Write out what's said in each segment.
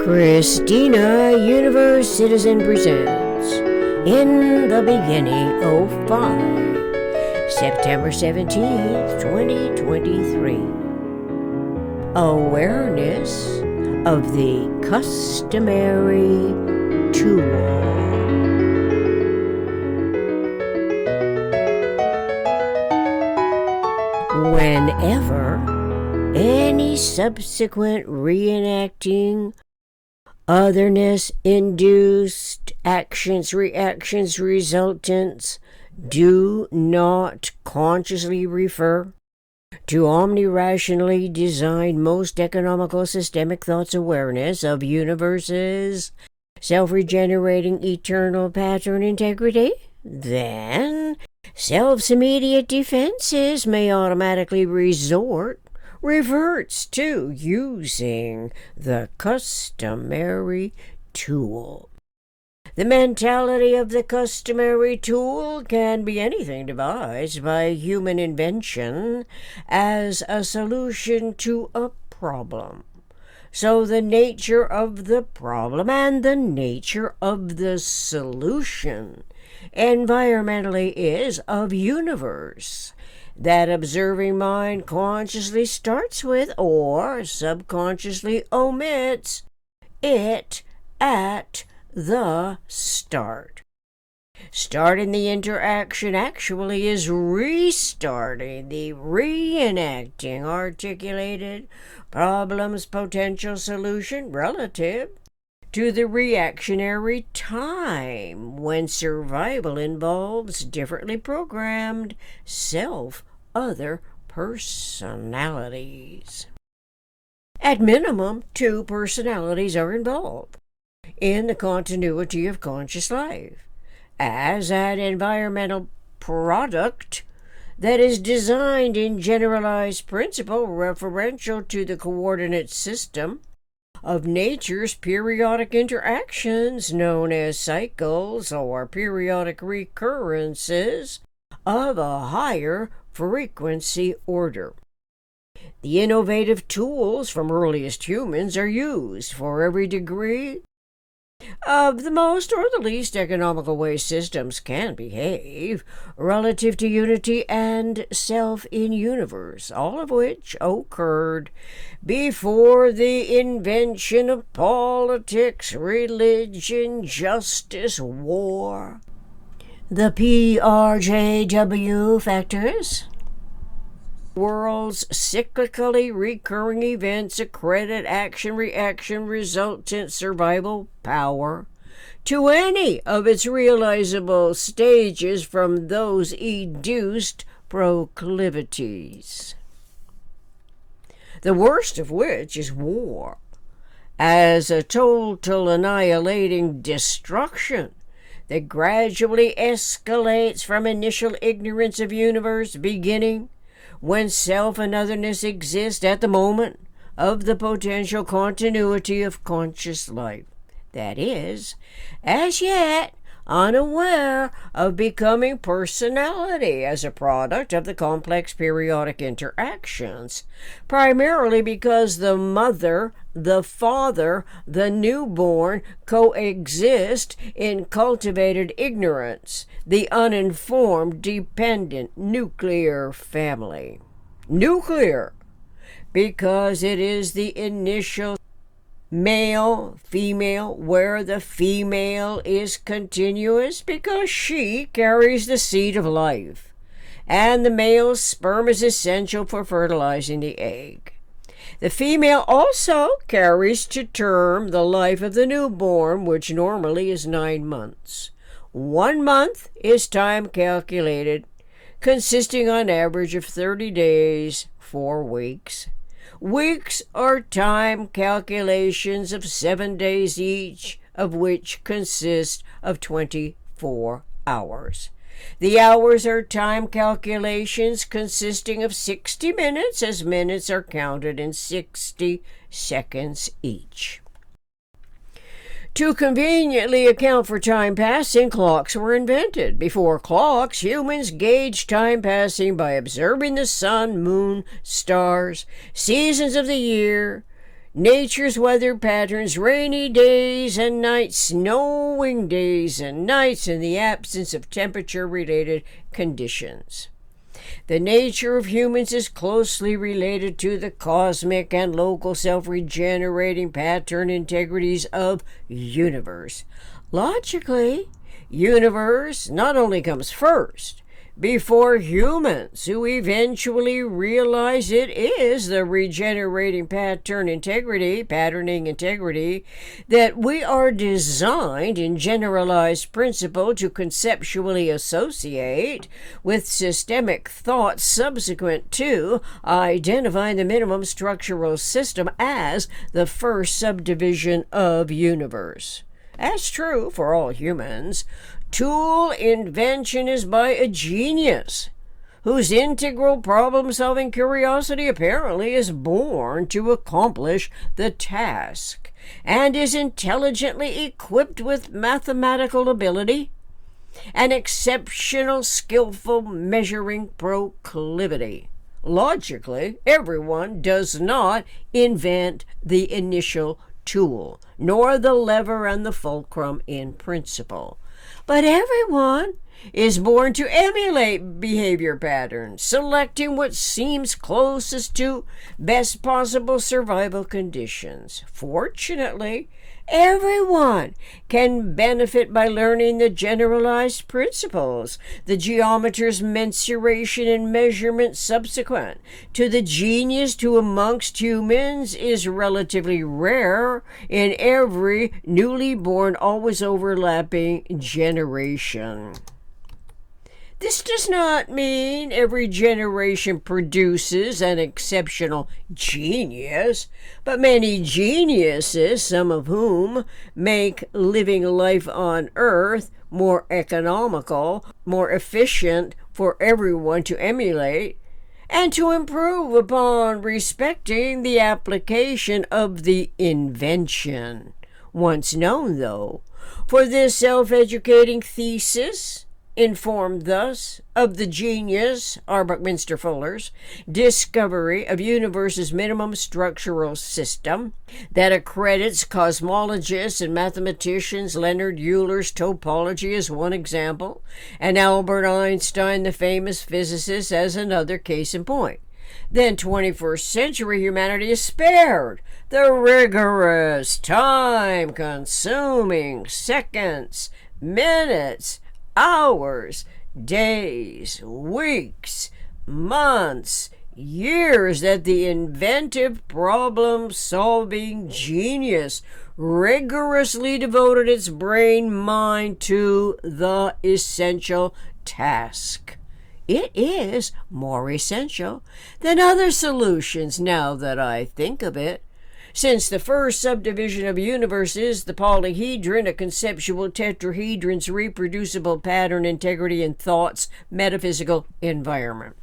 Christina Universe Citizen presents In the Beginning, 05, September 17th, 2023. Awareness of the customary tool. Whenever any subsequent reenacting otherness-induced actions-reactions-resultants do not consciously refer to omnirationally designed most economical systemic thoughts awareness of universes self-regenerating eternal pattern integrity, then self's immediate defenses may automatically reverts to using the customary tool. The mentality of the customary tool can be anything devised by human invention as a solution to a problem. So the nature of the problem and the nature of the solution environmentally is of universe that observing mind consciously starts with or subconsciously omits it at the start. Starting the interaction actually is restarting the reenacting articulated problem's potential solution relative to the reactionary time when survival involves differently programmed self-other personalities. At minimum, two personalities are involved in the continuity of conscious life as an environmental product that is designed in generalized principle referential to the coordinate system of nature's periodic interactions known as cycles or periodic recurrences of a higher frequency order. The innovative tools from earliest humans are used for every degree of the most or the least economical way systems can behave relative to unity and self in universe, all of which occurred before the invention of politics, religion, justice, war. The PRJW factors. World's cyclically recurring events accredit action-reaction-resultant survival power to any of its realizable stages from those educed proclivities, the worst of which is war, as a total annihilating destruction that gradually escalates from initial ignorance of universe beginning when self and otherness exist at the moment of the potential continuity of conscious life, that is, as yet unaware of becoming personality as a product of the complex periodic interactions, primarily because the mother, the father, the newborn coexist in cultivated ignorance, the uninformed, dependent nuclear family. Nuclear, because it is the initial male, female, where the female is continuous because she carries the seed of life, and the male's sperm is essential for fertilizing the egg. The female also carries to term the life of the newborn, which normally is 9 months. 1 month is time calculated, consisting on average of 30 days, 4 weeks. Weeks are time calculations of 7 days each, of which consist of 24 hours. The hours are time calculations consisting of 60 minutes, as minutes are counted in 60 seconds each. To conveniently account for time passing, clocks were invented. Before clocks, humans gauged time passing by observing the sun, moon, stars, seasons of the year, nature's weather patterns, rainy days and nights, snowing days and nights, in the absence of temperature-related conditions. The nature of humans is closely related to the cosmic and local self-regenerating pattern integrities of universe. Logically, universe not only comes first, before humans, who eventually realize it is the regenerating patterning integrity, that we are designed in generalized principle to conceptually associate with systemic thought subsequent to identifying the minimum structural system as the first subdivision of universe. That's true for all humans. Tool invention is by a genius whose integral problem-solving curiosity apparently is born to accomplish the task and is intelligently equipped with mathematical ability and exceptional skillful measuring proclivity. Logically, everyone does not invent the initial tool, nor the lever and the fulcrum in principle. But everyone is born to emulate behavior patterns, selecting what seems closest to best possible survival conditions. Fortunately, everyone can benefit by learning the generalized principles, the geometer's mensuration and measurement subsequent to the genius who amongst humans is relatively rare in every newly born, always overlapping generation. This does not mean every generation produces an exceptional genius, but many geniuses, some of whom make living life on Earth more economical, more efficient for everyone to emulate, and to improve upon respecting the application of the invention. Once known, though, for this self-educating thesis, informed thus of the genius, R. Buckminster Fuller's, discovery of universe's minimum structural system that accredits cosmologists and mathematicians Leonard Euler's topology as one example, and Albert Einstein, the famous physicist, as another case in point. Then 21st century humanity is spared the rigorous, time-consuming seconds, minutes, hours, days, weeks, months, years that the inventive problem-solving genius rigorously devoted its brain-mind to the essential task. It is more essential than other solutions, now that I think of it. Since the first subdivision of universe is the polyhedron, a conceptual tetrahedron's reproducible pattern, integrity, and thought's metaphysical environment.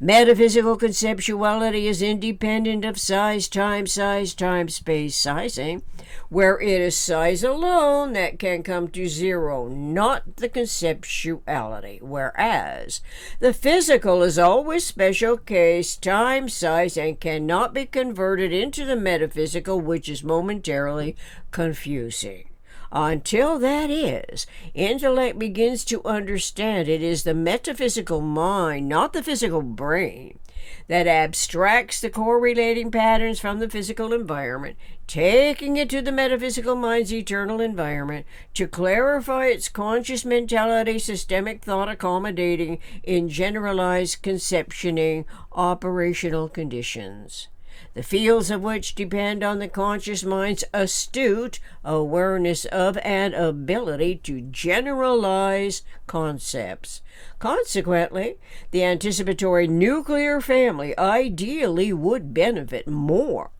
Metaphysical conceptuality is independent of size, time, space, sizing, where it is size alone that can come to zero, not the conceptuality, whereas the physical is always special case, time, size, and cannot be converted into the metaphysical, which is momentarily confusing. Until that is, intellect begins to understand it is the metaphysical mind, not the physical brain, that abstracts the correlating patterns from the physical environment, taking it to the metaphysical mind's eternal environment to clarify its conscious mentality, systemic thought accommodating in generalized conceptioning operational conditions, the fields of which depend on the conscious mind's astute awareness of and ability to generalize concepts. Consequently, the anticipatory nuclear family ideally would benefit more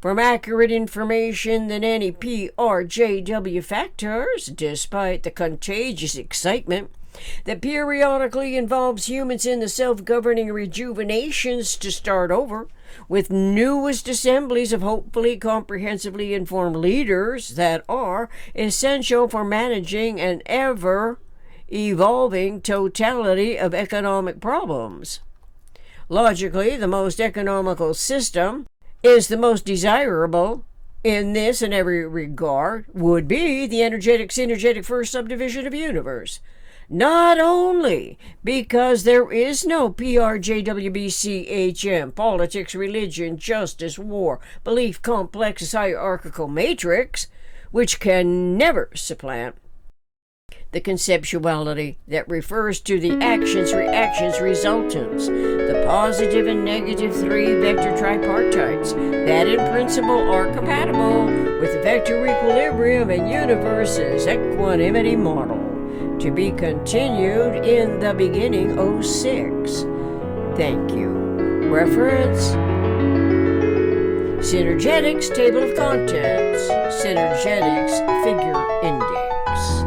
from accurate information than any PRJW factors, despite the contagious excitement that periodically involves humans in the self-governing rejuvenations to start over, with newest assemblies of hopefully comprehensively informed leaders that are essential for managing an ever-evolving totality of economic problems. Logically, the most economical system is the most desirable in this and every regard would be the energetic synergetic first subdivision of universe. Not only because there is no PRJWBCHM, politics, religion, justice, war, belief, complex, hierarchical matrix, which can never supplant the conceptuality that refers to the actions-reactions-resultants, the positive and negative three-vector tripartites that in principle are compatible with the vector equilibrium and universe's equanimity model, to be continued in the beginning '06. Thank you. Reference: Synergetics Table of Contents, Synergetics Figure Index.